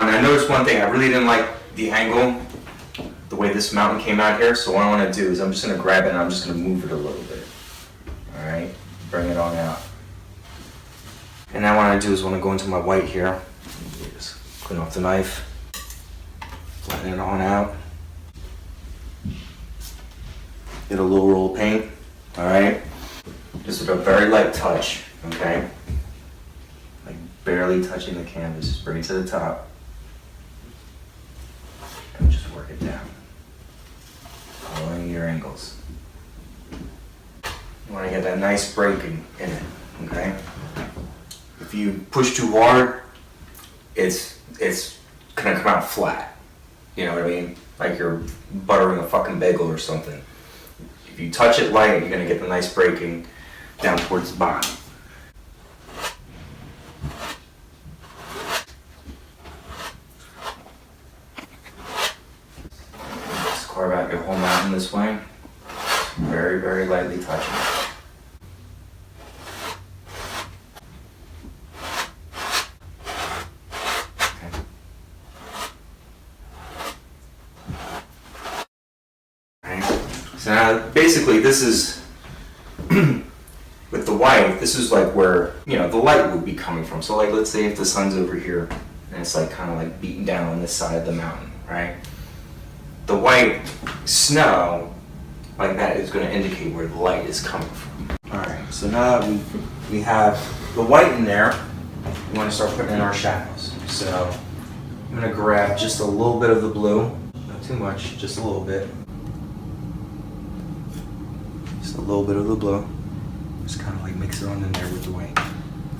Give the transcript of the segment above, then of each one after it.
And I noticed one thing, I really didn't like the angle, the way this mountain came out here, so what I want to do is I'm just going to grab it and I'm just going to move it a little bit. Alright, bring it on out. And now what I do is when I go into my white here, just clean off the knife, flatten it on out. Get a little roll of paint, alright? Just with a very light touch, okay? Like barely touching the canvas, just bring it to the top. And just work it down. Following your angles. You want to get that nice break in it, okay? If you push too hard, it's gonna come out flat. You know what I mean? Like you're buttering a fucking bagel or something. If you touch it light, you're gonna get the nice breaking down towards the bottom. Just carve out your whole mountain this way. Very, very lightly touching it. So now, basically, this is, with the white, this is like where, you know, the light would be coming from. So like, let's say if the sun's over here, and it's like kind of like beating down on this side of the mountain, right? The white snow, like that, is going to indicate where the light is coming from. Alright, so now that we have the white in there, we want to start putting in our shadows. So, I'm going to grab just a little bit of the blue, not too much, just a little bit. Just a little bit of the blue. Just kind of like mix it on in there with the white.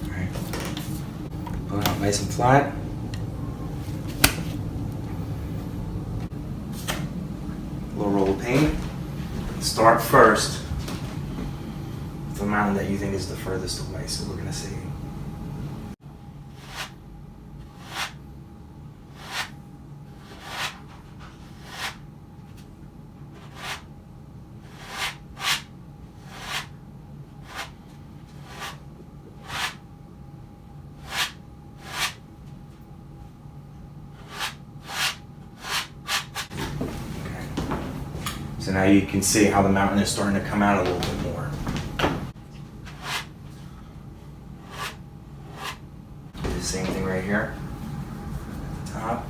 Alright. Put it out nice and flat. A little roll of paint. Start first with the mountain that you think is the furthest away. So we're going to see. So now you can see how the mountain is starting to come out a little bit more. Do the same thing right here. At the top.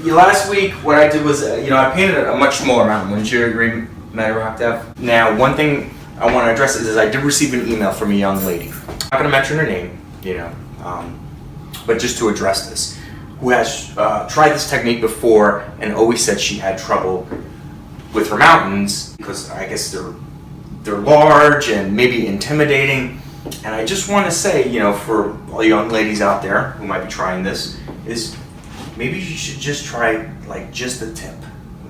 Last week, what I did was, I painted a much smaller mountain. Wouldn't you agree, Matty Rock Dev? Now, one thing I want to address is I did receive an email from a young lady. I'm not going to mention her name, but just to address this, who has tried this technique before and always said she had trouble with her mountains because I guess they're large and maybe intimidating. And I just want to say, for all young ladies out there who might be trying this, is maybe you should just try like just the tip,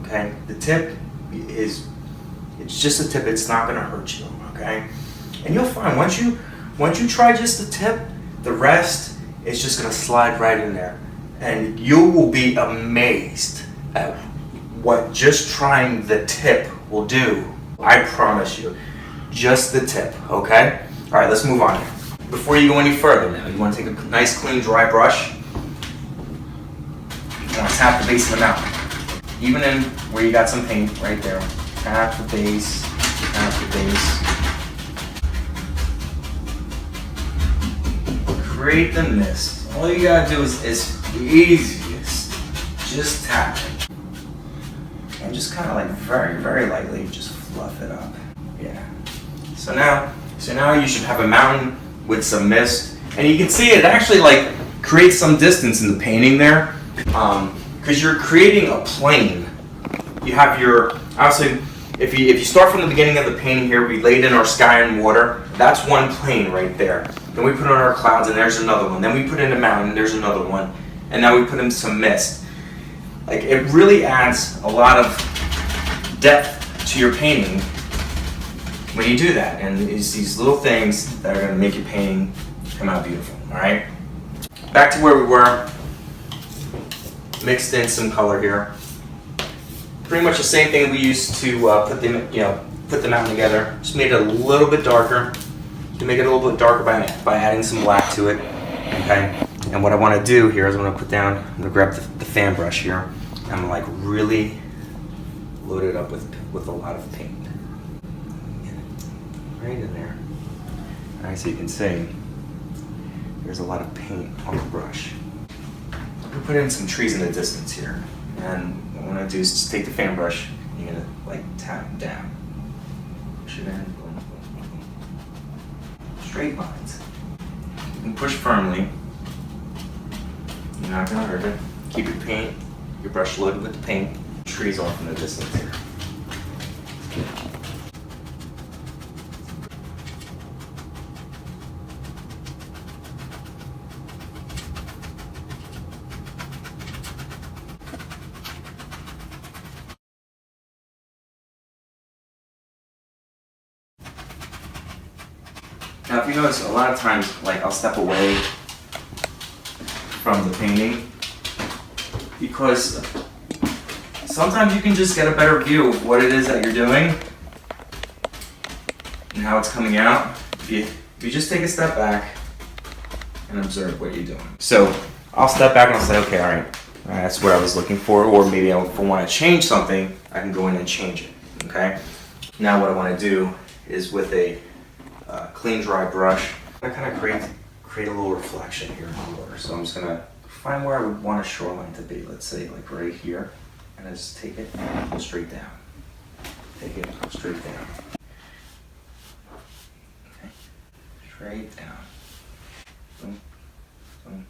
okay? The tip it's just a tip, it's not gonna hurt you, okay? And you'll find once you try just the tip, the rest is just gonna slide right in there. And you will be amazed at what just trying the tip will do. I promise you, just the tip, okay? All right, let's move on. Before you go any further now, you wanna take a nice clean dry brush. You want to tap the base of the mountain. Even in where you got some paint, right there. Tap the base, tap the base. Create the mist. All you gotta do is the easiest. Just tap it. And just kind of like very, very lightly, just fluff it up. Yeah. So now you should have a mountain with some mist. And you can see it actually like creates some distance in the painting there. Because you're creating a plane. You have obviously, if you start from the beginning of the painting here, we laid in our sky and water. That's one plane right there. Then we put in our clouds, and there's another one. Then we put in a mountain, and there's another one. And now we put in some mist. Like, it really adds a lot of depth to your painting when you do that. And it's these little things that are going to make your painting come out beautiful. All right. Back to where we were. Mixed in some color here. Pretty much the same thing we used to put the mountain together. Just made it a little bit darker. To make it a little bit darker by adding some black to it. Okay. And what I want to do here is I'm going to put down. I'm going to grab the fan brush here. I'm going to like really load it up with a lot of paint. Right in there. All right, so you can see there's a lot of paint on the brush. I'm going to put in some trees in the distance here. And what I'm going to do is just take the fan brush and you're going to like tap it down. Push it in. Boom, boom, boom, boom. Straight lines. You can push firmly. You're not going to hurt it. Keep your brush loaded with the paint. Trees off in the distance here. Now, if you notice, a lot of times, like, I'll step away from the painting because sometimes you can just get a better view of what it is that you're doing and how it's coming out if you just take a step back and observe what you're doing. So I'll step back and I'll say, okay, all right, that's what I was looking for, or maybe if I want to change something, I can go in and change it. Okay. Now what I want to do is with a clean, dry brush, I kind of create a little reflection here in the water. So I'm just gonna find where I would want a shoreline to be. Let's say like right here, and I just take it and go straight down. Take it and go straight down. Okay, straight down. Boom, boom.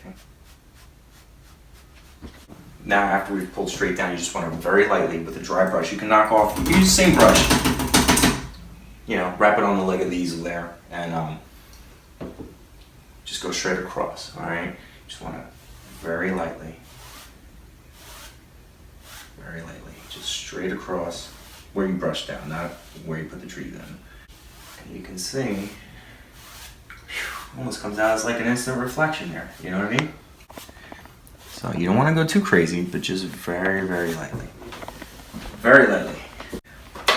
Okay. Now after we've pulled straight down, you just want to very lightly with a dry brush. You can knock off, you can use the same brush, wrap it on the leg of the easel there, and just go straight across, all right? Just want to very lightly, just straight across where you brush down, not where you put the trees in. And you can see, almost comes out as like an instant reflection there, you know what I mean? So you don't want to go too crazy, but just very, very lightly. Very lightly.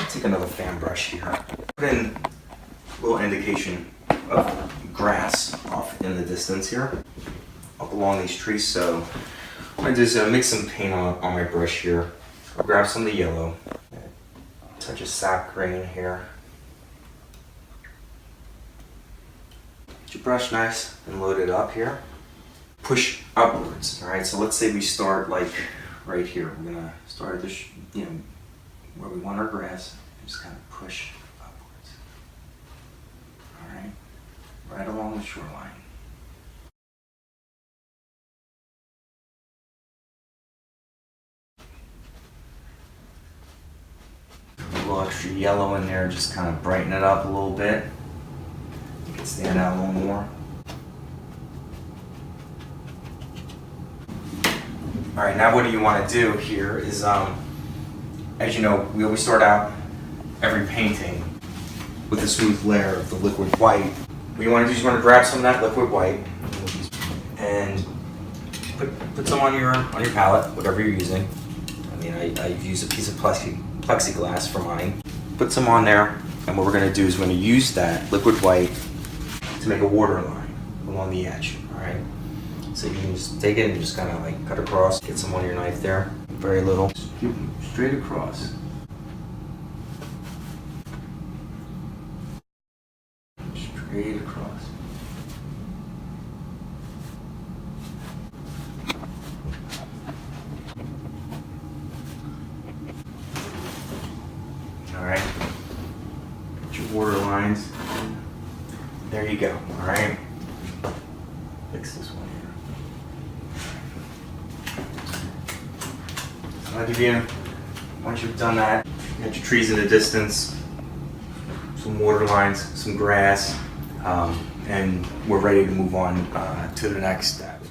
Take another fan brush here. Put in a little indication of grass off in the distance here, up along these trees. So what I do is mix some paint on my brush here. I'll grab some of the yellow, touch of sap green here. Get your brush nice and load it up here. Push upwards, all right? So let's say we start like right here. We're gonna start at this, where we want our grass. Just kind of push upwards, all right? Right along the shoreline. A little extra yellow in there, just kind of brighten it up a little bit. You can stand out a little more. All right, now what do you want to do here is, as you know, we always start out every painting with a smooth layer of the liquid white. What you want to do is you want to grab some of that liquid white and put some on your palette, whatever you're using. I mean, I've used a piece of plexiglass for mine. Put some on there, and what we're going to do is we're going to use that liquid white to make a water line along the edge, all right? So you can just take it and just kind of like cut across, get some on your knife there, very little. Just keep straight across. Straight across. All right. Get your water lines. There you go. All right. Fix this one here. I'll give you, once you've done that, you got your trees in the distance, some water lines, some grass, and we're ready to move on to the next step.